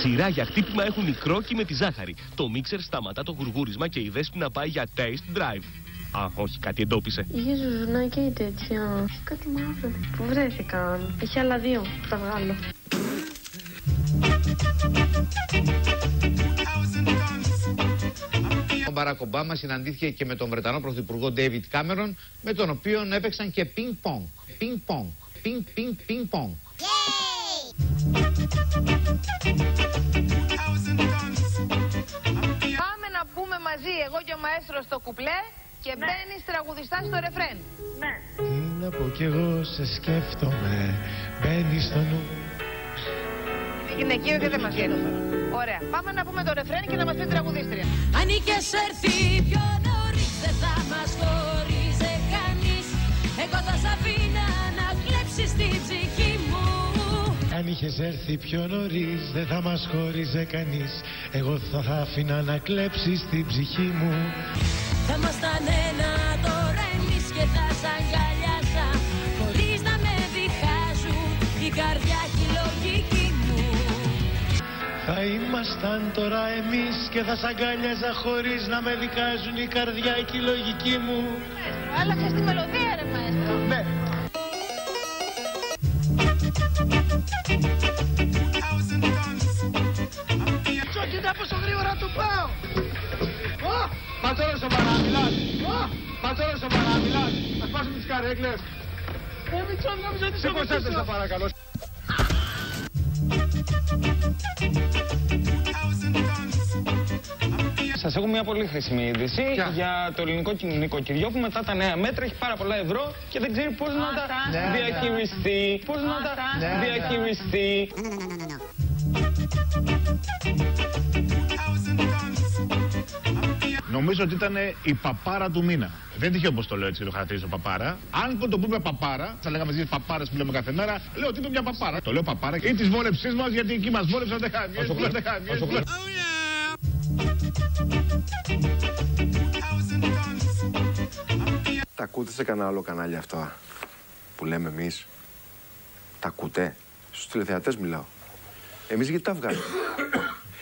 Σειρά για χτύπημα έχουν οι κρόκοι με τη ζάχαρη. Το μίξερ σταματά το γουργούρισμα και η Δέσποινα πάει για taste drive. Α, όχι, κάτι εντόπισε. Είχε ζουζουνάκια ή τέτοια. Κάτι μαύρο που βρέθηκαν. Έχει άλλα δύο που τα βγάλω. Ο Μπαράκ Ομπάμα συναντήθηκε και με τον Βρετανό Πρωθυπουργό Ντέιβιτ Κάμερον, με τον οποίο έπαιξαν και πινκ-πονγκ. Πινκ-πονγκ. Πινκ-πινκ-πινκ-πονγκ. Πάμε να πούμε μαζί, εγώ και ο μαέστρος, στο κουπλέ και μπαίνεις τραγουδιστάς στο ρεφρέν. Ναι. Τι να πω κι εγώ σε σκέφτομαι, μπαίνει στο νου. Γυναικείο και δεν μας βγαίνει. Ωραία. Πάμε να πούμε το ρεφρέν και να μας πει τραγουδίστρια. Αν είχες έρθει πιο νωρίς, δεν θα μας χώριζε κανείς. Εγώ θα σ' αφήνα να κλέψεις την ψυχή μου. Αν είχες έρθει πιο νωρίς, δεν θα μας χώριζε κανείς. Εγώ θα άφηνα να κλέψεις την ψυχή μου. Θα ήμασταν ένα τώρα εμείς και θα σ' αγκαλιάζα, χωρίς να με διχάζουν η καρδιά και η λογική μου. Θα ήμασταν τώρα εμείς και θα σ' αγκάλιαζα χωρίς να με δικάζουν η καρδιά και η λογική μου. Άλλαξες τη μελωδία, ρε μαέστρο. Ναι. Κοίτα πόσο γρήγορα του πάω. Πατώρο σοβαρά μιλάς. Πατώρο σοβαρά μιλάς. Ας πάσουμε τις καρέκλες. Μητσό, νόμιζα ότι σε Σηκώσατε σε παρακαλώ. Σας έχω μια πολύ χρήσιμη είδηση για το ελληνικό νοικοκυριό που μετά τα νέα μέτρα έχει πάρα πολλά ευρώ και δεν ξέρει πώς να τα διαχειριστεί. Πώς να τα διαχειριστεί. Νομίζω ότι ήταν η παπάρα του μήνα. Δεν τυχαίο όπως το λέω έτσι, το χαρακτηρίζω παπάρα. Αν το πούμε παπάρα, θα λέγαμε στις παπάρες που λέμε κάθε μέρα, λέω ότι είναι μια παπάρα. Το λέω παπάρα ή της βόλεψής μας, γιατί εκεί μας βόλεψαν δεν χάνει. Τα ακούτε σε κανένα άλλο κανάλι αυτά που λέμε εμείς? Τα ακούτε? Στους τηλεθεατές μιλάω. Εμείς γιατί τα βγάζουμε?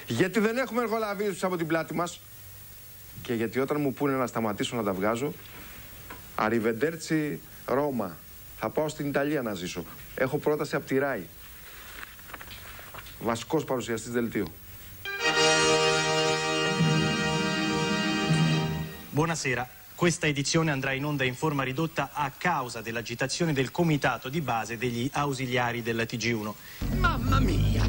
Γιατί δεν έχουμε εργολαβίες από την πλάτη μας. Και γιατί όταν μου πούνε να σταματήσω να τα βγάζω, Arrivederci Ρώμα. Θα πάω στην Ιταλία να ζήσω. Έχω πρόταση από τη ΡΑΗ. Βασικός παρουσιαστής δελτίου. Buonasera. Questa edizione andrà in onda in forma ridotta a causa dell'agitazione del comitato di base degli ausiliari del TG1. Mamma mia!